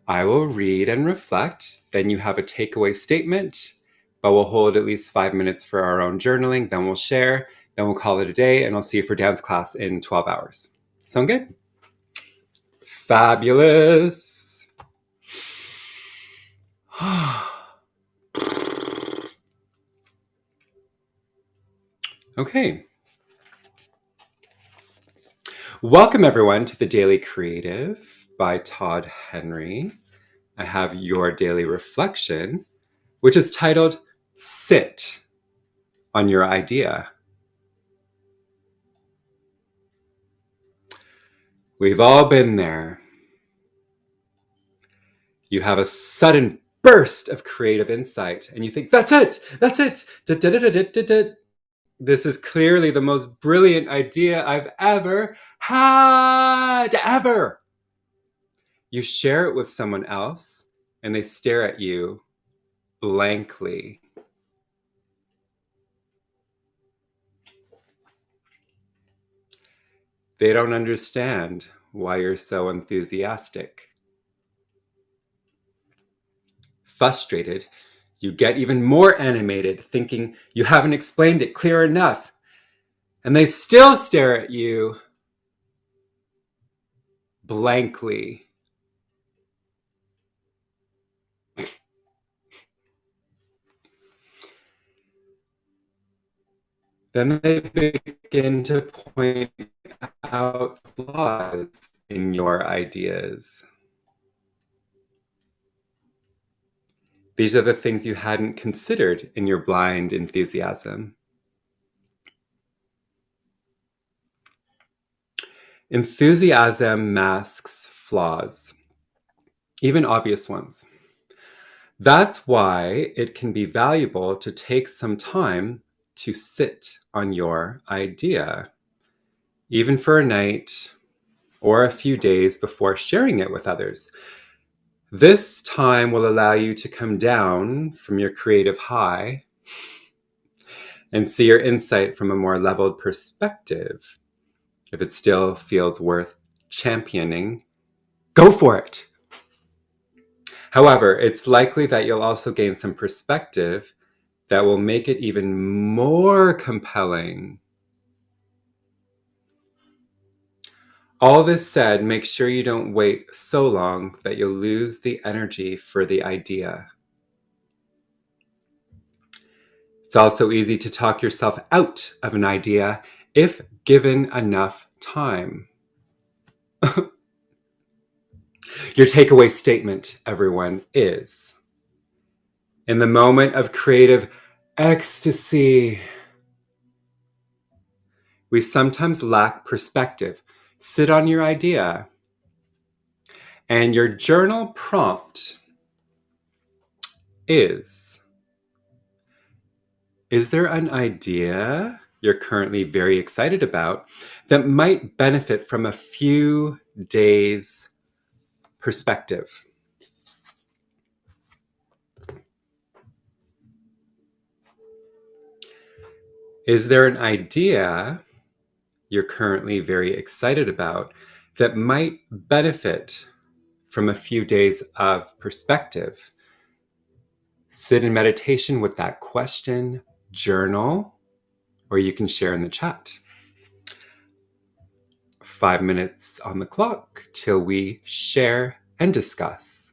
I will read and reflect. Then you have a takeaway statement, but we'll hold at least 5 minutes for our own journaling. Then we'll share. Then we'll call it a day, and I'll see you for dance class in 12 hours. Sound good? Fabulous. Okay. Welcome, everyone, to the Daily Creative by Todd Henry. I have your daily reflection, which is titled Sit on Your Idea. We've all been there. You have a sudden burst of creative insight, and you think, that's it, that's it. This is clearly the most brilliant idea I've ever had, ever. You share it with someone else, and they stare at you blankly. They don't understand why you're so enthusiastic. Frustrated, you get even more animated, thinking you haven't explained it clear enough. And they still stare at you blankly. Then they begin to point out flaws in your ideas. These are the things you hadn't considered in your blind enthusiasm. Enthusiasm masks flaws, even obvious ones. That's why it can be valuable to take some time to sit on your idea, even for a night or a few days before sharing it with others. This time will allow you to come down from your creative high and see your insight from a more leveled perspective. If it still feels worth championing, go for it. However, it's likely that you'll also gain some perspective that will make it even more compelling. All this said, make sure you don't wait so long that you'll lose the energy for the idea. It's also easy to talk yourself out of an idea if given enough time. Your takeaway statement, everyone, is: in the moment of creative ecstasy, we sometimes lack perspective. Sit on your idea. And your journal prompt is there an idea you're currently very excited about that might benefit from a few days' perspective? Is there an idea you're currently very excited about that might benefit from a few days of perspective? Sit in meditation with that question, journal, or you can share in the chat. 5 minutes on the clock till we share and discuss.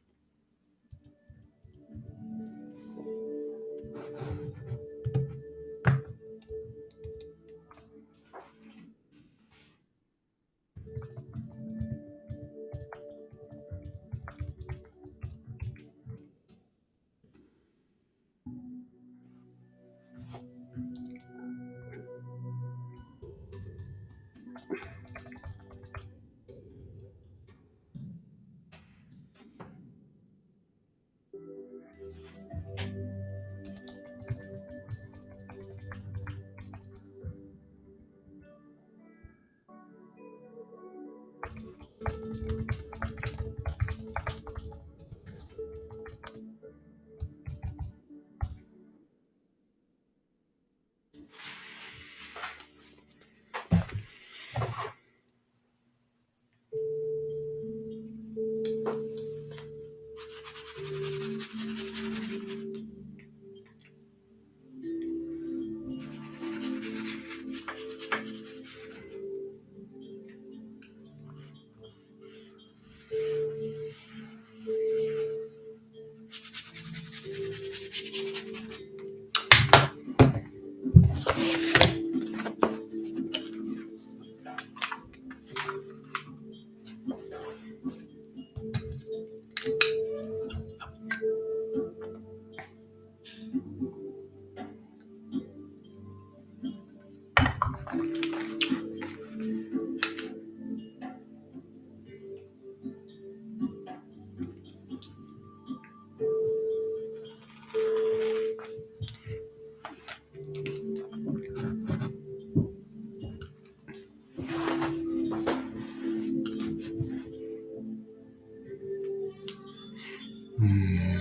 Mm.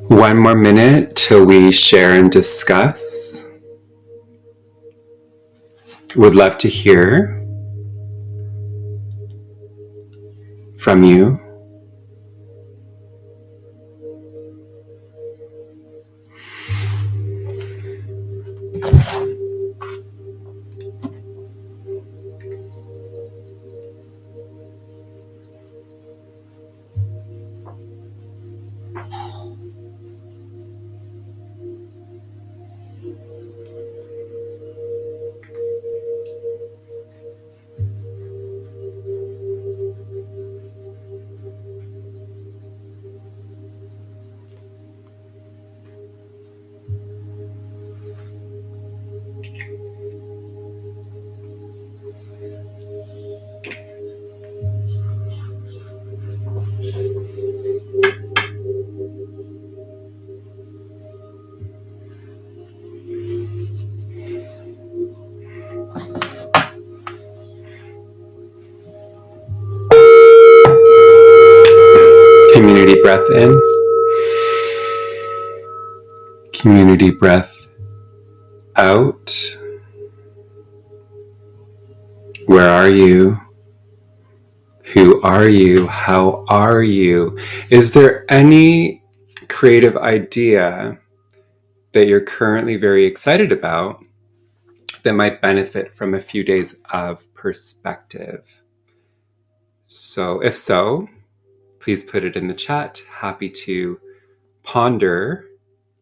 One more minute till we share and discuss. Would love to hear from you. Community breath in, community breath out. Where are you? Who are you? How are you? Is there any creative idea that you're currently very excited about that might benefit from a few days of perspective? So, if so, please put it in the chat. Happy to ponder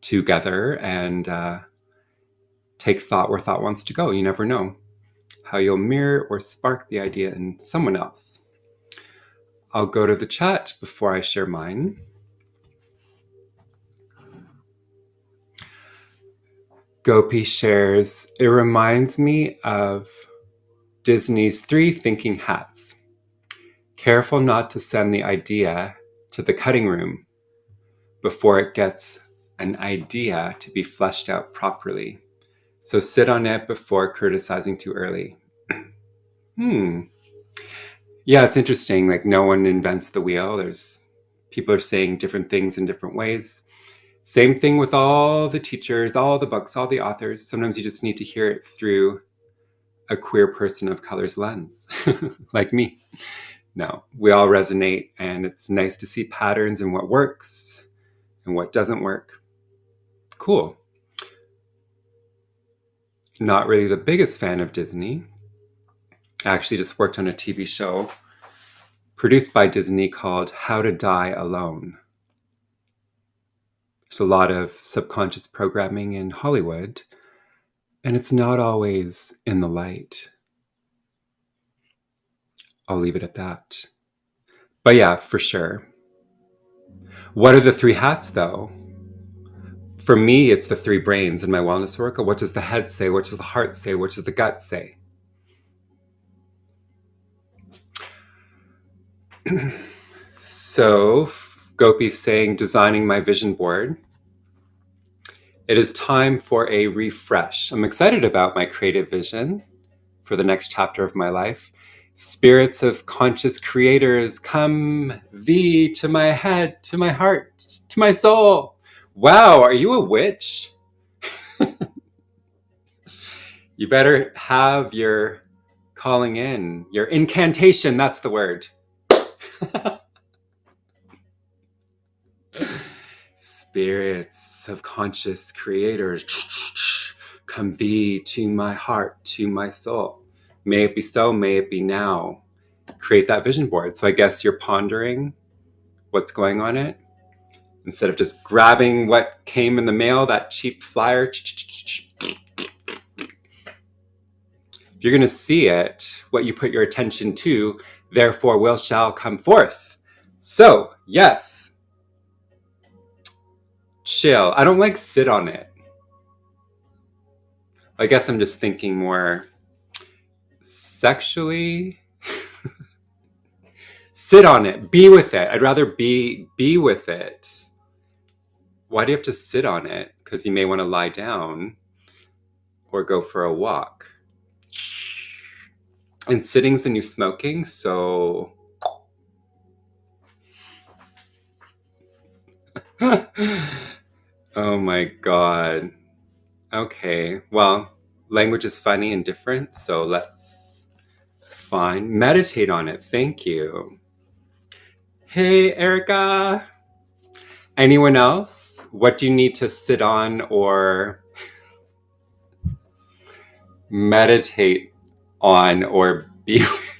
together and take thought where thought wants to go. You never know how you'll mirror or spark the idea in someone else. I'll go to the chat before I share mine. Gopi shares, it reminds me of Disney's 3 thinking hats. Careful not to send the idea to the cutting room before it gets an idea to be fleshed out properly. So sit on it before criticizing too early. Yeah, it's interesting. Like, no one invents the wheel. People are saying different things in different ways. Same thing with all the teachers, all the books, all the authors. Sometimes you just need to hear it through a queer person of color's lens, like me. No, we all resonate, and it's nice to see patterns in what works and what doesn't work. Cool. Not really the biggest fan of Disney. I actually just worked on a TV show produced by Disney called How to Die Alone. There's a lot of subconscious programming in Hollywood, and it's not always in the light. I'll leave it at that. But yeah, for sure. What are the 3 hats, though? For me, it's the 3 brains in my wellness oracle. What does the head say? What does the heart say? What does the gut say? So, Gopi's saying, designing my vision board. It is time for a refresh. I'm excited about my creative vision for the next chapter of my life. Spirits of conscious creators, come thee to my head, to my heart, to my soul. Wow, are you a witch? You better have your calling in, your incantation, that's the word. Spirits of conscious creators, come thee to my heart, to my soul. May it be so, may it be now. Create that vision board. So I guess you're pondering what's going on it instead of just grabbing what came in the mail, that cheap flyer. If you're going to see it, what you put your attention to, therefore shall come forth. So, yes, chill. I don't like sit on it. I guess I'm just thinking more sexually. Sit on it. Be with it. I'd rather be with it. Why do you have to sit on it? Because you may want to lie down or go for a walk. And sitting's the new smoking, so... Oh my God. Okay, well, language is funny and different, so let's meditate on it. Thank you. Hey, Erica. Anyone else? What do you need to sit on or meditate on or be with?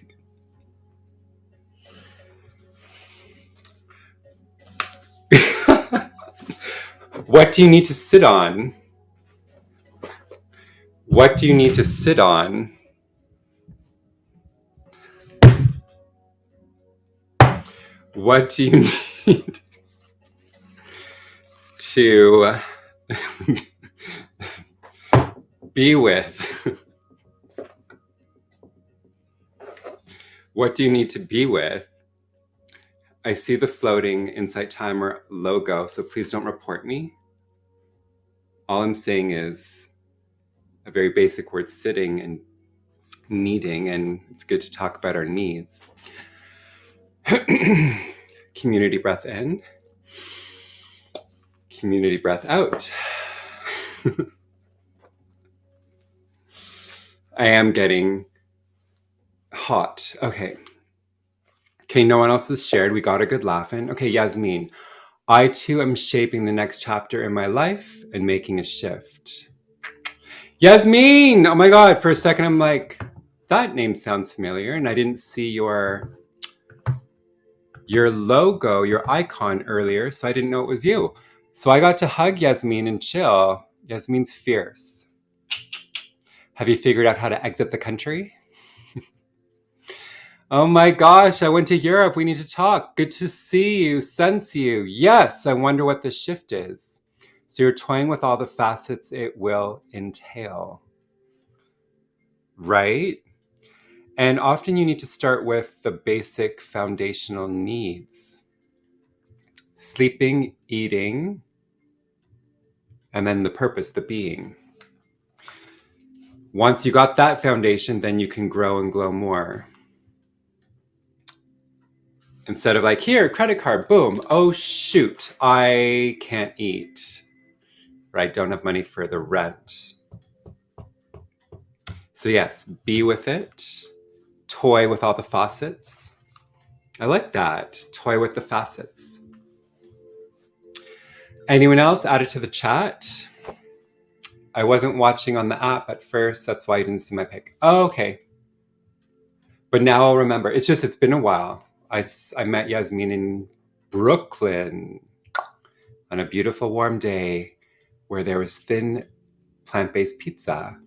What do you need to sit on? What do you need to sit on? What do you need to be with? What do you need to be with? I see the floating Insight Timer logo, so please don't report me. All I'm saying is a very basic word, sitting and needing, and it's good to talk about our needs. Community breath in. Community breath out. I am getting hot. Okay, no one else has shared. We got a good laugh in. Okay, Yasmin. I too am shaping the next chapter in my life and making a shift. Yasmin! Oh my God, for a second I'm like, that name sounds familiar, and I didn't see your logo, your icon earlier, so I didn't know it was you. So I got to hug Yasmin and chill. Yasmin's fierce. Have you figured out how to exit the country? Oh my gosh, I went to Europe. We need to talk. Good to see you, sense you. Yes, I wonder what the shift is. So you're toying with all the facets it will entail, right? And often you need to start with the basic foundational needs: sleeping, eating, and then the purpose, the being. Once you got that foundation, then you can grow and glow more. Instead of like, here, credit card, boom. Oh, shoot, I can't eat. Right? Don't have money for the rent. So yes, be with it. Toy with all the faucets. I like that. Toy with the facets. Anyone else? Add it to the chat. I wasn't watching on the app at first. That's why you didn't see my pic. Oh, okay. But now I'll remember. It's just, it's been a while. I met Yasmin in Brooklyn on a beautiful warm day where there was thin plant-based pizza.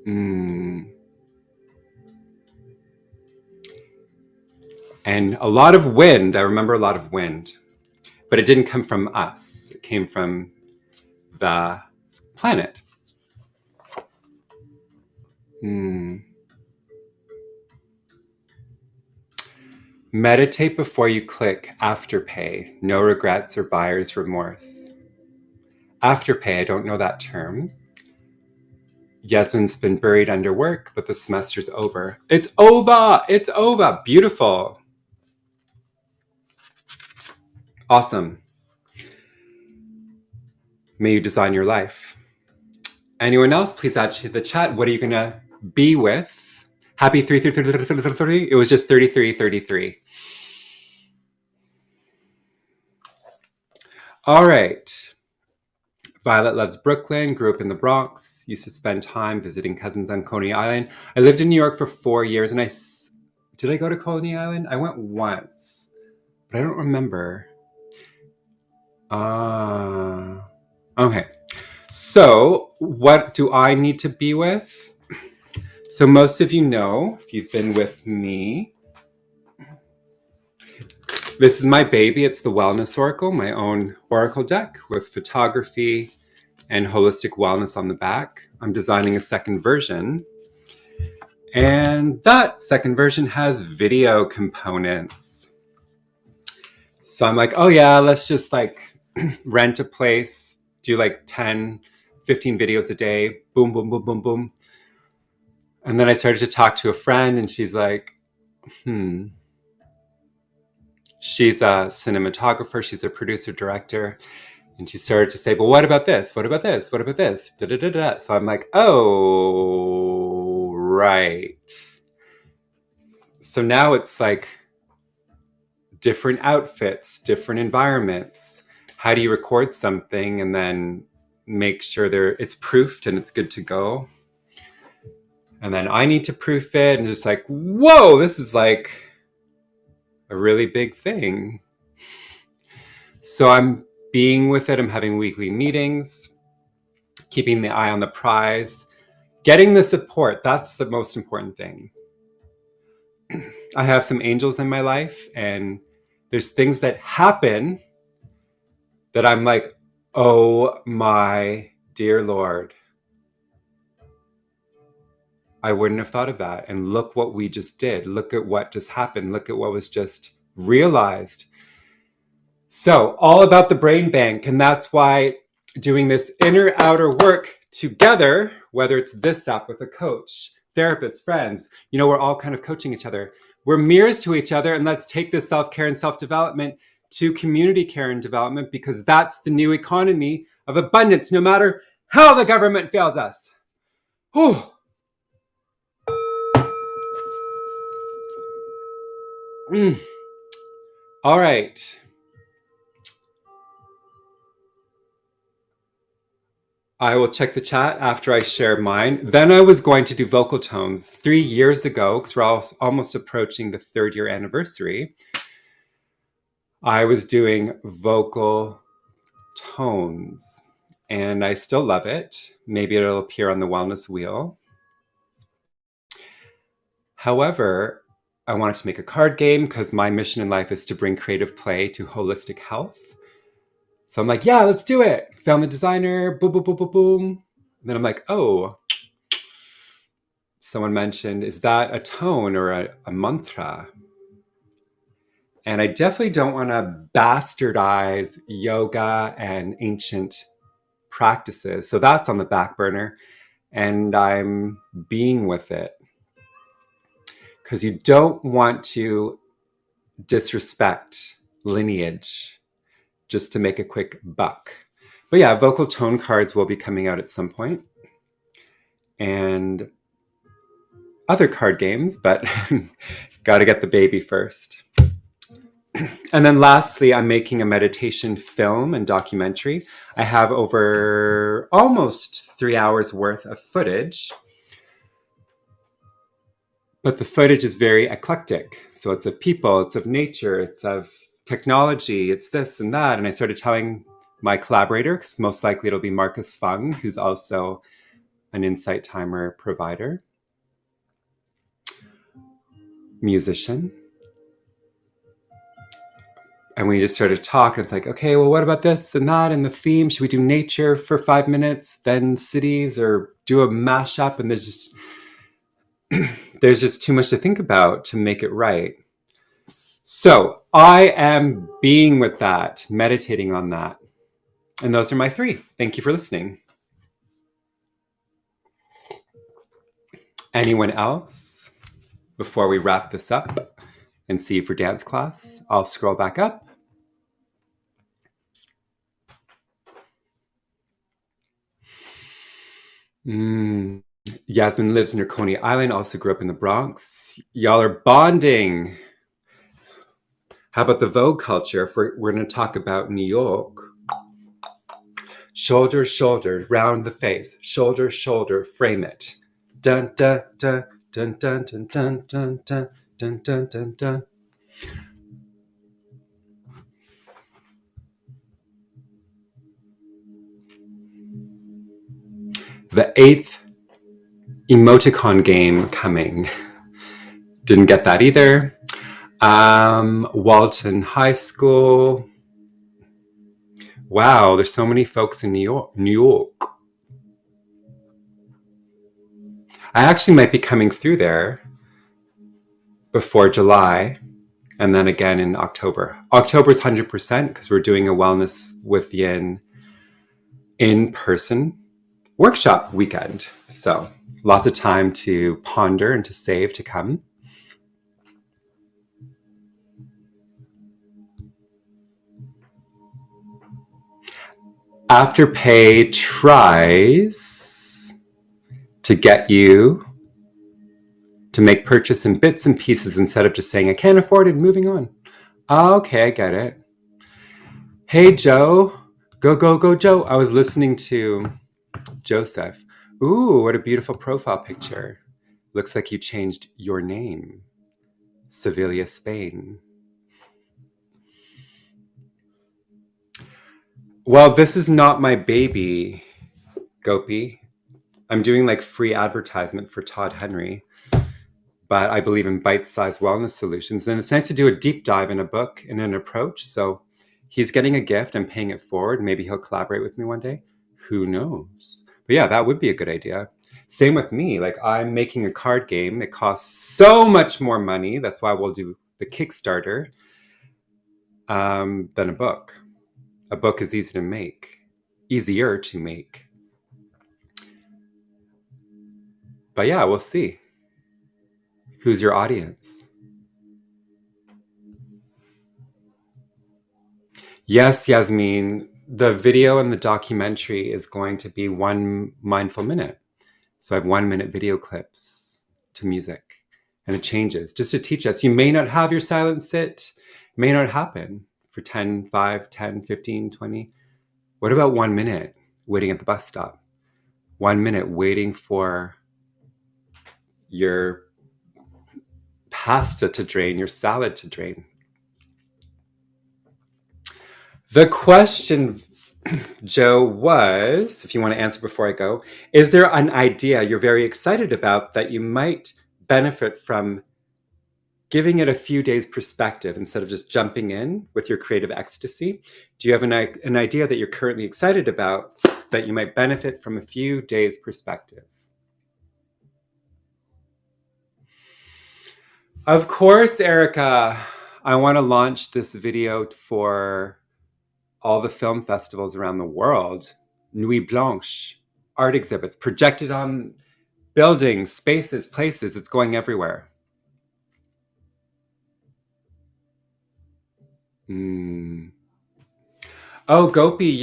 And a lot of wind. I remember a lot of wind. But it didn't come from us. It came from the planet. Meditate before you click. Afterpay. No regrets or buyer's remorse. Afterpay, I don't know that term. Yasmin's been buried under work, but the semester's over. It's over! It's over! Beautiful. Awesome. May you design your life. Anyone else, please add to the chat. What are you going to be with? Happy 333. It was just 33. All right. Violet loves Brooklyn, grew up in the Bronx, used to spend time visiting cousins on Coney Island. I lived in New York for 4 years, and did I go to Coney Island? I went once, but I don't remember. Okay. So what do I need to be with? So most of you know, if you've been with me, this is my baby. It's the Wellness Oracle, my own Oracle deck with photography and holistic wellness on the back. I'm designing a second version. And that second version has video components. So I'm like, oh yeah, let's just like rent a place, do like 10, 15 videos a day, boom, boom, boom, boom, boom. And then I started to talk to a friend and she's like, she's a cinematographer, she's a producer, director. And she started to say, well, what about this? What about this? What about this? Da, da, da, da. So I'm like, oh, right. So now it's like different outfits, different environments. How do you record something and then make sure it's proofed and it's good to go? And then I need to proof it and just like, whoa, this is like a really big thing. So I'm being with it. I'm having weekly meetings, keeping the eye on the prize, getting the support. That's the most important thing. I have some angels in my life and there's things that happen that I'm like, oh my dear Lord, I wouldn't have thought of that. And look what we just did. Look at what just happened. Look at what was just realized. So all about the brain bank. And that's why doing this inner outer work together, whether it's this app with a coach, therapist, friends, we're all kind of coaching each other. We're mirrors to each other. And let's take this self-care and self-development to community care and development, because that's the new economy of abundance, no matter how the government fails us. Whew. All right. I will check the chat after I share mine. Then I was going to do vocal tones 3 years ago, because we're almost approaching the 3rd year anniversary. I was doing vocal tones and I still love it. Maybe it'll appear on the wellness wheel. However, I wanted to make a card game because my mission in life is to bring creative play to holistic health. So I'm like, yeah, let's do it. Found the designer, boom, boom, boom, boom, boom. And then I'm like, oh, someone mentioned, is that a tone or a mantra? And I definitely don't want to bastardize yoga and ancient practices. So that's on the back burner. And I'm being with it because you don't want to disrespect lineage just to make a quick buck. But yeah, vocal tone cards will be coming out at some point. And other card games, but got to get the baby first. And then lastly, I'm making a meditation film and documentary. I have over almost 3 hours worth of footage, but the footage is very eclectic. So it's of people, it's of nature, it's of technology, it's this and that. And I started telling my collaborator, because most likely it'll be Marcus Fung, who's also an Insight Timer provider, musician. And we just started talking. It's like, okay, well, what about this and that and the theme? Should we do nature for 5 minutes, then cities, or do a mashup? And there's just too much to think about to make it right. So I am being with that, meditating on that. And those are my 3. Thank you for listening. Anyone else? Before we wrap this up and see you for dance class, I'll scroll back up. Yasmin lives near Coney Island, also grew up in the Bronx. Y'all are bonding. How about the Vogue culture? If we're going to talk about New York. Shoulder, shoulder, round the face. Shoulder, shoulder, frame it. Dun, dun, dun, dun, dun, dun, dun, dun, dun, dun, dun, dun, dun. The 8th emoticon game coming. Didn't get that either. Walton High School. Wow, there's so many folks in New York. I actually might be coming through there before July, and then again in October. October's 100% because we're doing a wellness Withyin in-person workshop weekend. So lots of time to ponder and to save to come. Afterpay tries to get you to make purchase in bits and pieces instead of just saying, I can't afford it, and moving on. Okay, I get it. Hey, Joe. Go, go, go, Joe. I was listening to Joseph. Ooh, what a beautiful profile picture. Looks like you changed your name. Sevilla, Spain. Well, this is not my baby, Gopi. I'm doing like free advertisement for Todd Henry, but I believe in bite-sized wellness solutions. And it's nice to do a deep dive in a book and an approach. So he's getting a gift. I'm paying it forward. Maybe he'll collaborate with me one day. Who knows? But yeah, that would be a good idea. Same with me. Like I'm making a card game. It costs so much more money. That's why we'll do the Kickstarter than a book. A book is easy to make, easier to make. But yeah, we'll see. Who's your audience? Yes, Yasmin, the video and the documentary is going to be 1 mindful minute. So I have 1 minute video clips to music, and it changes just to teach us. You may not have your silent sit, it may not happen for 10, 5, 10, 15, 20. What about 1 minute waiting at the bus stop? 1 minute waiting for your pasta to drain, your salad to drain. The question, Joe, was, if you want to answer before I go, is there an idea you're very excited about that you might benefit from giving it a few days perspective instead of just jumping in with your creative ecstasy. Do you have an idea that you're currently excited about that you might benefit from a few days perspective? Of course, Erica. I want to launch this video for all the film festivals around the world. Nuit Blanche, art exhibits projected on buildings, spaces, places. It's going everywhere. Mm. Oh, Gopi,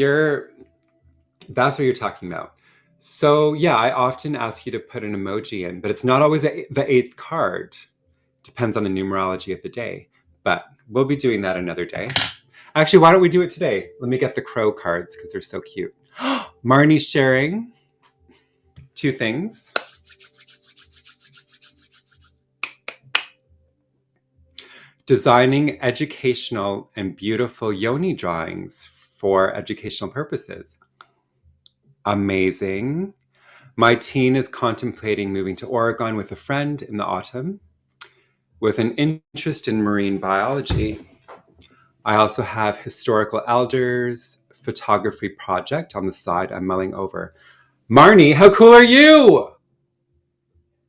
that's what you're talking about. So yeah, I often ask you to put an emoji in, but it's not always the eighth card. Depends on the numerology of the day. But we'll be doing that another day. Actually, why don't we do it today? Let me get the crow cards because they're so cute. Marnie's sharing two things. Designing educational and beautiful yoni drawings for educational purposes. Amazing. My teen is contemplating moving to Oregon with a friend in the autumn with an interest in marine biology. I also have historical elders photography project on the side I'm mulling over. Marnie, how cool are you?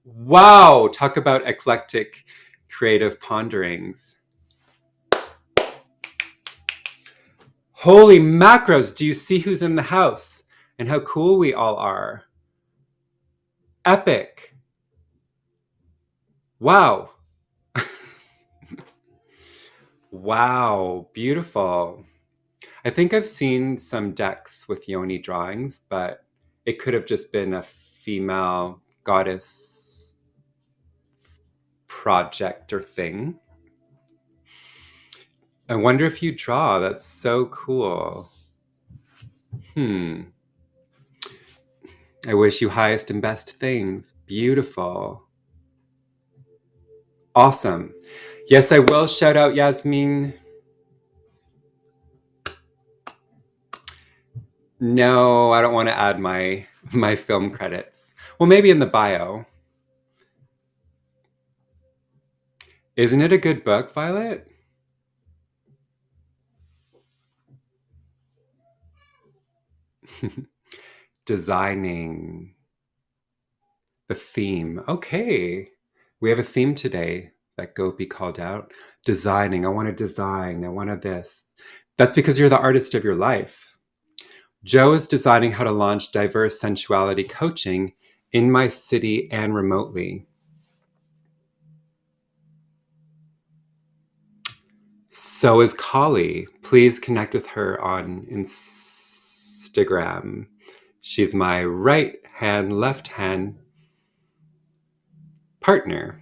Wow, talk about eclectic creative ponderings. Holy macros, do you see who's in the house and how cool we all are? Epic. Wow. Wow, beautiful. I think I've seen some decks with yoni drawings, but it could have just been a female goddess project or thing. I wonder if you draw. That's so cool. I wish you highest and best things. Beautiful. Awesome. Yes, I will shout out Yasmin. No, I don't want to add my film credits. Well, maybe in the bio. Isn't it a good book, Violet? Designing the theme. Okay. We have a theme today that Gopi called out. Designing. I want to design. I want to this. That's because you're the artist of your life. Joe is designing how to launch diverse sensuality coaching in my city and remotely. So is Kali. Please connect with her on Instagram. She's my right hand, left hand partner.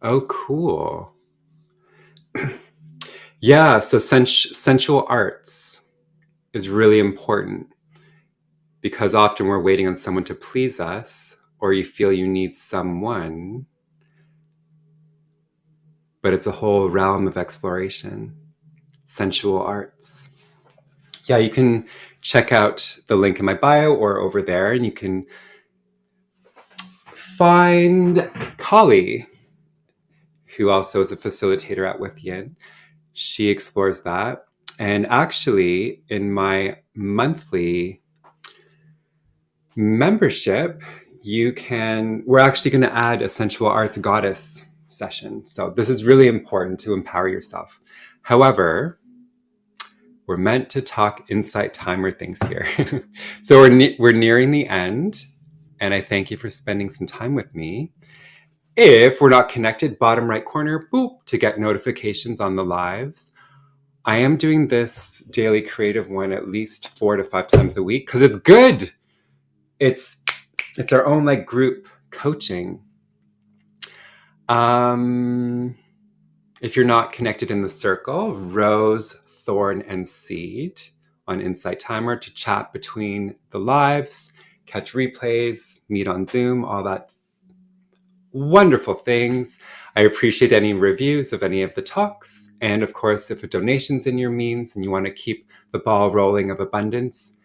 Oh, cool. Yeah, so sensual arts is really important because often we're waiting on someone to please us, or you feel you need someone, but it's a whole realm of exploration. Sensual arts. Yeah, you can check out the link in my bio or over there, and you can find Kali, who also is a facilitator at Withyin. She explores that. And actually, in my monthly membership, we're actually going to add a sensual arts goddess session. So this is really important to empower yourself. However, we're meant to talk insight timer things here. So we're nearing the end, and I thank you for spending some time with me. If we're not connected, bottom right corner, boop, to get notifications on the lives. I am doing this daily creative one at least 4 to 5 times a week because it's good. It's our own like group coaching. If you're not connected in the circle, Rose, Thorn, and Seed on Insight Timer to chat between the lives, catch replays, meet on Zoom, all that wonderful things. I appreciate any reviews of any of the talks. And of course, if a donation's in your means and you want to keep the ball rolling of abundance,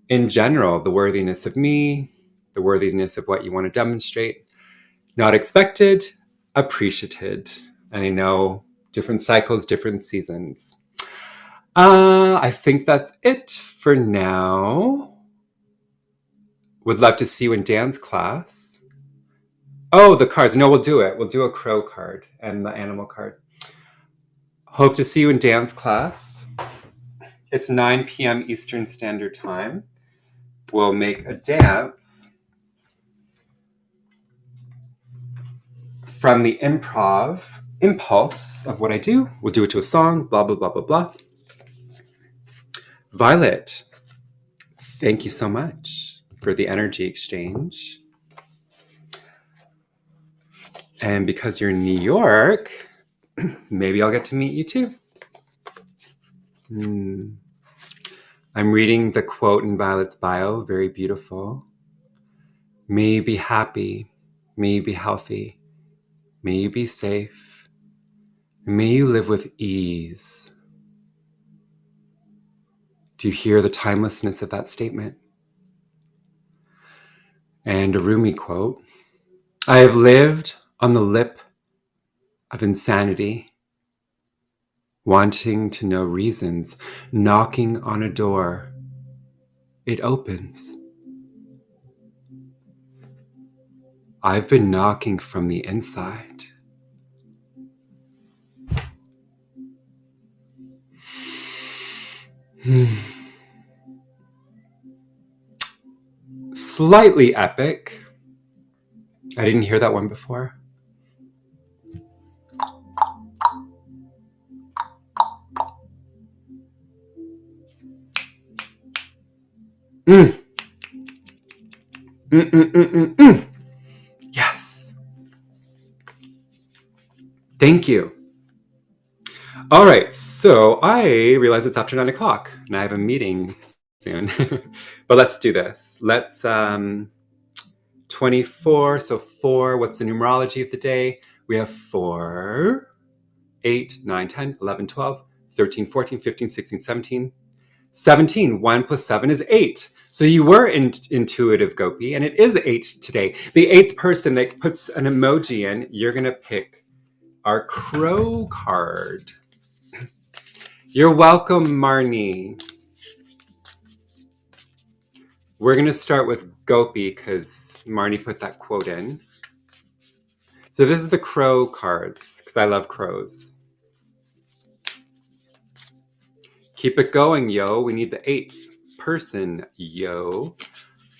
in general, the worthiness of me, the worthiness of what you want to demonstrate, Not expected, appreciated. And I know different cycles, different seasons. I think that's it for now. Would love to see you in dance class. Oh, the cards. No, we'll do it. We'll do a crow card and the animal card. Hope to see you in dance class. It's 9 p.m. Eastern Standard Time. We'll make a dance from the improv impulse of what I do. We'll do it to a song, blah, blah, blah, blah, blah. Violet, thank you so much for the energy exchange. And because you're in New York, maybe I'll get to meet you too. I'm reading the quote in Violet's bio, very beautiful. May you be happy, may you be healthy, may you be safe, and may you live with ease. Do you hear the timelessness of that statement? And a Rumi quote, I have lived on the lip of insanity, wanting to know reasons, knocking on a door. It opens. I've been knocking from the inside. Slightly epic. I didn't hear that one before. Yes. Thank you. All right, so I realize it's after 9 o'clock and I have a meeting soon, but let's do this. Let's 24, so 4, what's the numerology of the day? We have 4, 8, 9, 10, 11, 12, 13, 14, 15, 16, 17. 17, 1 plus 7 is 8. So you were intuitive, Gopi, and it is 8 today. The 8th person that puts an emoji in, you're going to pick our crow card. You're welcome, Marnie. We're going to start with Gopi because Marnie put that quote in. So this is the crow cards because I love crows. Keep it going, yo. We need the 8th person, yo.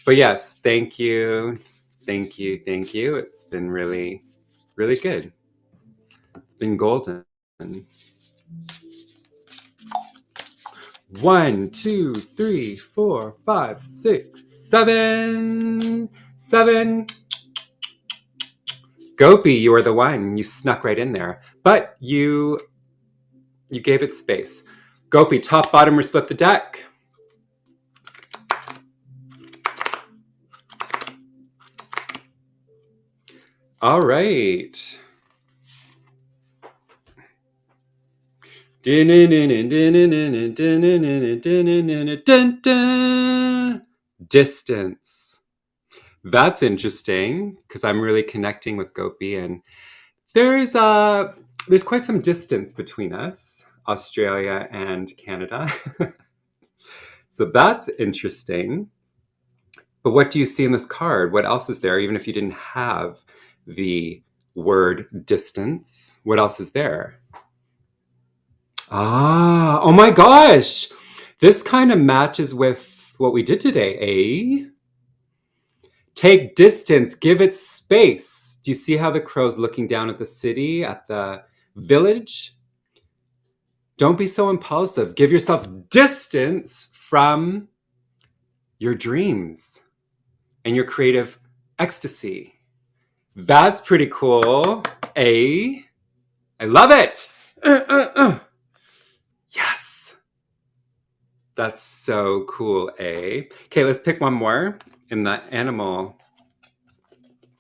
But yes, thank you. Thank you. Thank you. It's been really, really good. It's been golden. 1, 2, 3, 4, 5, 6, 7. 7. Gopi, you are the one. You snuck right in there. But you gave it space. Gopi, top, bottom, or split the deck. All right. Distance. That's interesting because I'm really connecting with Gopi, and there's quite some distance between us, Australia and Canada. So that's interesting. But what do you see in this card? What else is there, even if you didn't have the word distance? What else is there? Ah, oh my gosh. This kind of matches with what we did today, eh? Take distance, give it space. Do you see how the crow's looking down at the city, at the village? Don't be so impulsive. Give yourself distance from your dreams and your creative ecstasy. That's pretty cool, eh? I love it. Yes. That's so cool, eh? Okay, let's pick one more in the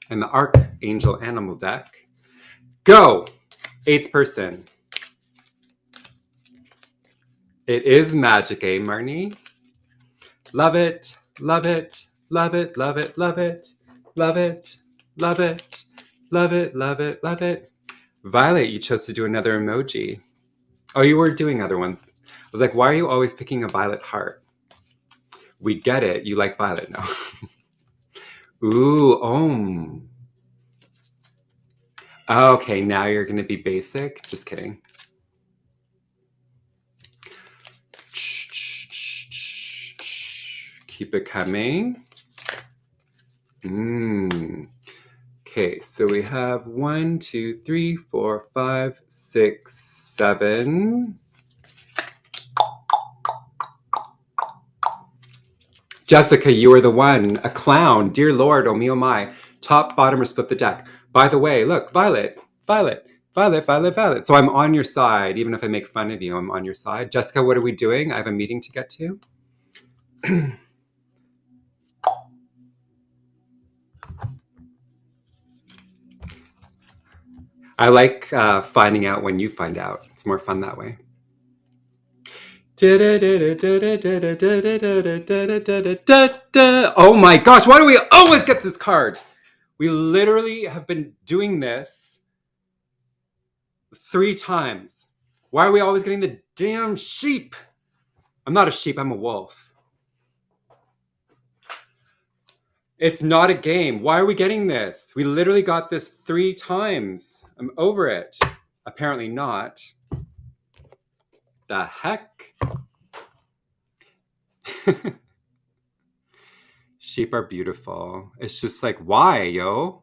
Archangel Animal deck. Go! 8th person. It is magic, eh, Marnie? Love it, love it, love it, love it, love it, love it, love it, Love it, love it, love it. Violet, you chose to do another emoji. Oh, you were doing other ones. I was like, why are you always picking a violet heart? We get it. You like violet now. Ooh, Okay, now you're going to be basic. Just kidding. Keep it coming. Okay, so we have 1, 2, 3, 4, 5, 6, 7. Jessica, you are the one. A clown. Dear Lord, oh me, oh my. Top, bottom, or split the deck. By the way, look, Violet, Violet, Violet, Violet, Violet. So I'm on your side. Even if I make fun of you, I'm on your side. Jessica, what are we doing? I have a meeting to get to. I like finding out when you find out. It's more fun that way. Oh my gosh, why do we always get this card? We literally have been doing this 3 times. Why are we always getting the damn sheep? I'm not a sheep, I'm a wolf. It's not a game. Why are we getting this? We literally got this 3 times. I'm over it. Apparently not. The heck? Sheep are beautiful. It's just like, why, yo?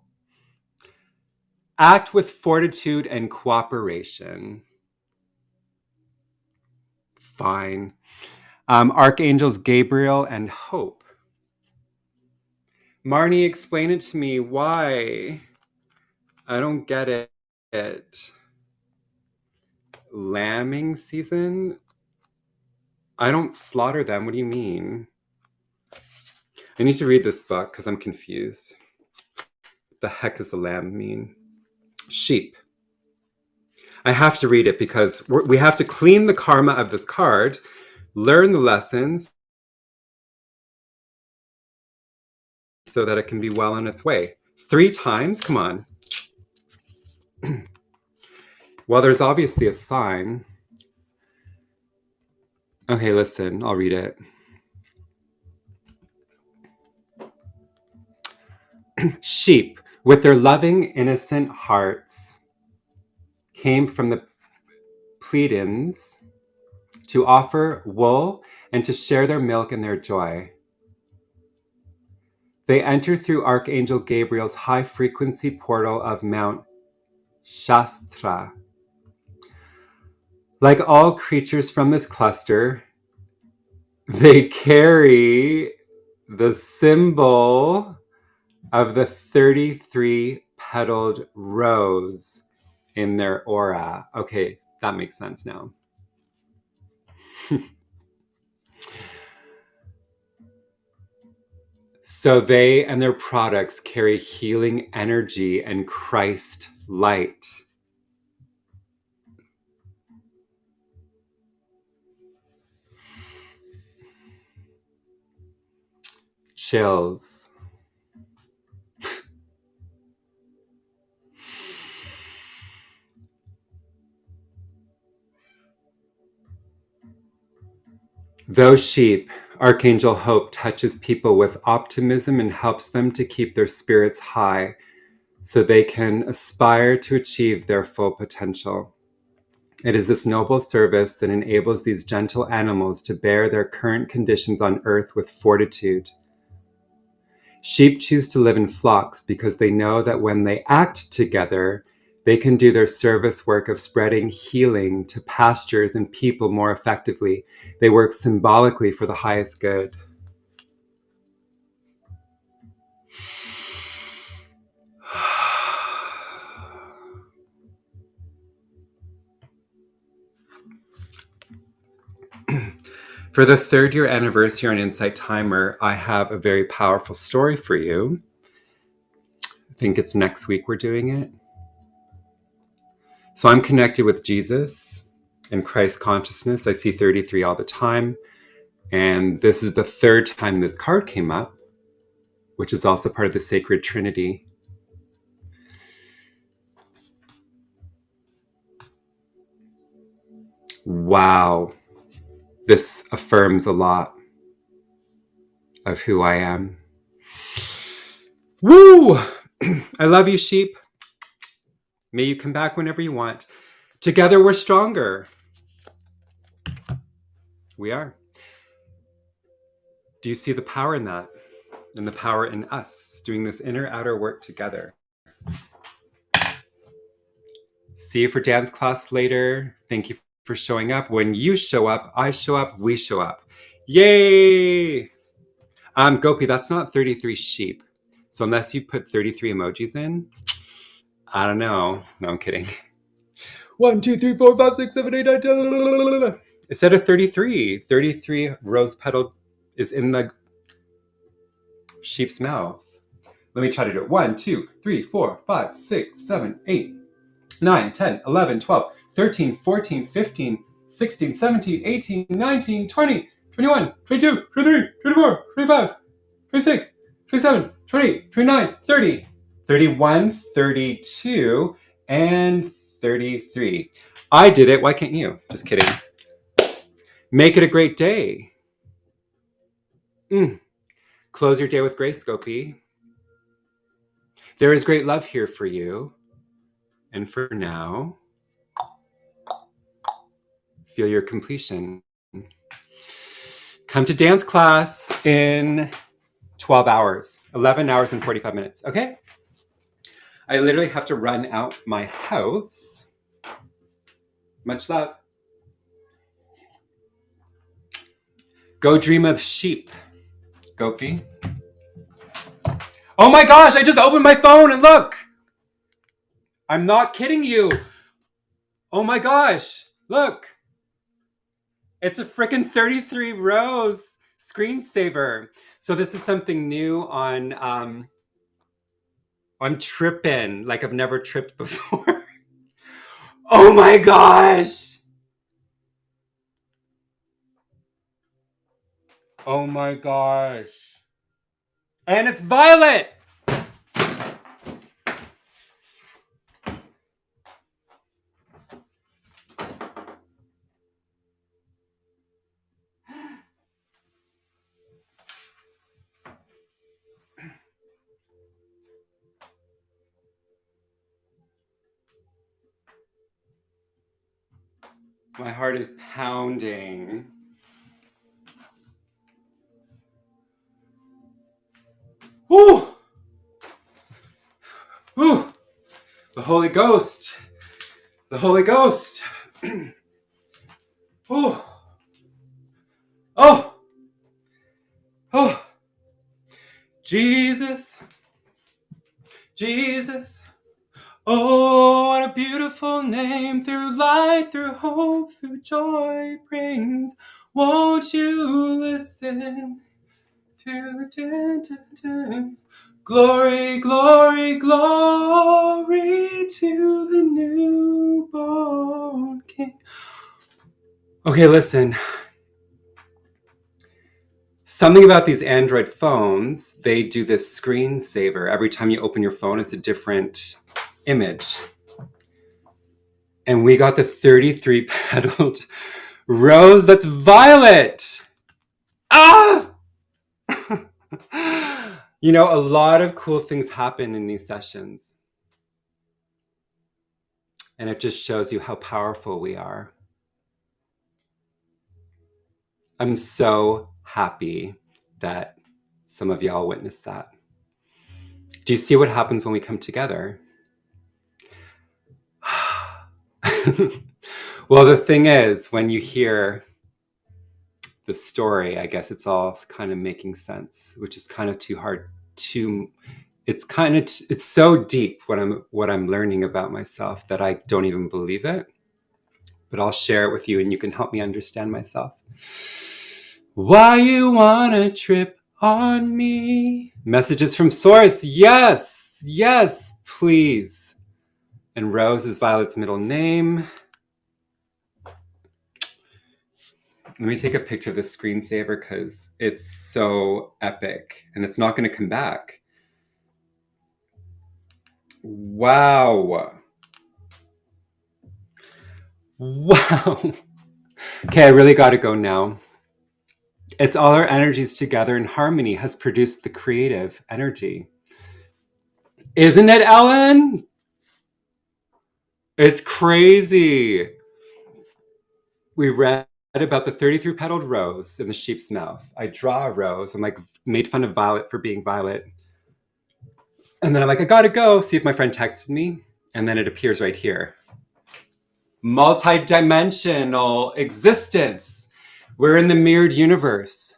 Act with fortitude and cooperation. Fine. Archangels Gabriel and Hope. Marnie, explain it to me. Why? I don't get it. Lambing season? I don't slaughter them. What do you mean? I need to read this book because I'm confused. What the heck does the lamb mean? Sheep. I have to read it because we have to clean the karma of this card, learn the lessons so that it can be well on its way. 3 times? Come on. Well, there's obviously a sign. Okay, listen, I'll read it. Sheep, with their loving, innocent hearts, came from the Pleiadians to offer wool and to share their milk and their joy. They enter through Archangel Gabriel's high-frequency portal of Mount Shastra. Like all creatures from this cluster, they carry the symbol of the 33 petaled rose in their aura. Okay, that makes sense now. So they and their products carry healing energy and Christ light. Chills. Those sheep, Archangel Hope touches people with optimism and helps them to keep their spirits high so they can aspire to achieve their full potential. It is this noble service that enables these gentle animals to bear their current conditions on earth with fortitude. Sheep choose to live in flocks because they know that when they act together, they can do their service work of spreading healing to pastures and people more effectively. They work symbolically for the highest good. For the 3rd year anniversary on Insight Timer, I have a very powerful story for you. I think it's next week we're doing it. So I'm connected with Jesus and Christ consciousness. I see 33 all the time. And this is the 3rd time this card came up, which is also part of the Sacred Trinity. Wow. This affirms a lot of who I am. Woo! I love you, sheep. May you come back whenever you want. Together we're stronger. We are. Do you see the power in that? And the power in us doing this inner outer work together? See you for dance class later. Thank you for showing up. When you show up, I show up, we show up. Yay! Gopi, that's not 33 sheep. So unless you put 33 emojis in, I don't know. No, I'm kidding. 1, 2, 3, 4, 5, 6, 7, 8, 9, 10. Instead of 33, 33 rose petal is in the sheep's mouth. Let me try to do it. 1, 2, 3, 4, 5, 6, 7, 8, 9, 10, 11, 12, 13, 14, 15, 16, 17, 18, 19, 20, 21, 22, 23, 24, 25, 26, 27, 28, 29, 30, 31, 32, and 33. I did it. Why can't you? Just kidding. Make it a great day. Close your day with grace, Gopi. There is great love here for you. And for now, feel your completion. Come to dance class in 12 hours, 11 hours and 45 minutes, okay? I literally have to run out my house. Much love. Go dream of sheep, Gopi. Oh my gosh, I just opened my phone and look. I'm not kidding you. Oh my gosh, look. It's a freaking 33 rose screensaver. So this is something new on, I'm tripping like I've never tripped before. Oh my gosh. Oh my gosh. And it's violet. My heart is pounding. Woo! Woo! The Holy Ghost. The Holy Ghost. Oh. Oh. Oh. Jesus. Jesus. Oh, what a beautiful name, through light, through hope, through joy brings. Won't you listen to glory, glory, glory to the newborn King. Okay, listen. Something about these Android phones, they do this screensaver. Every time you open your phone, it's a different image. And we got the 33 petaled rose that's violet. Ah! You know, a lot of cool things happen in these sessions. And it just shows you how powerful we are. I'm so happy that some of y'all witnessed that. Do you see what happens when we come together? Well, the thing is, when you hear the story, I guess it's all kind of making sense, which is kind of too hard to, it's so deep what I'm learning about myself that I don't even believe it. But I'll share it with you and you can help me understand myself. Why you wanna trip on me? Messages from source. Yes, yes, please. And Rose is Violet's middle name. Let me take a picture of this screensaver because it's so epic and it's not going to come back. Wow. Wow. Okay, I really got to go now. It's all our energies together in harmony has produced the creative energy. Isn't it, Ellen? It's crazy. We read about the 33 petaled rose in the sheep's mouth. I draw a rose. I'm like, made fun of Violet for being Violet. And then I'm like, I gotta go see if my friend texted me. And then it appears right here. Multi-dimensional existence. We're in the mirrored universe.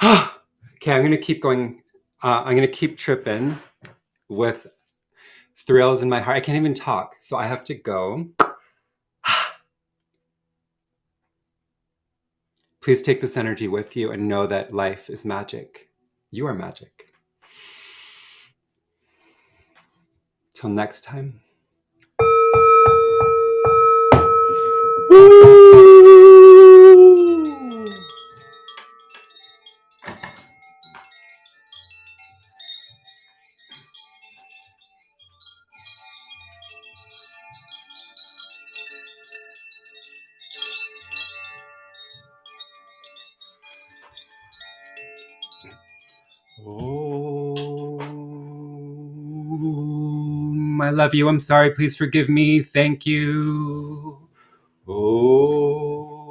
Okay, I'm gonna keep going. I'm gonna keep tripping with thrills in my heart. I can't even talk, so I have to go. Please take this energy with you and know that life is magic. You are magic. Till next time. Oh, I love you. I'm sorry. Please forgive me. Thank you. Oh.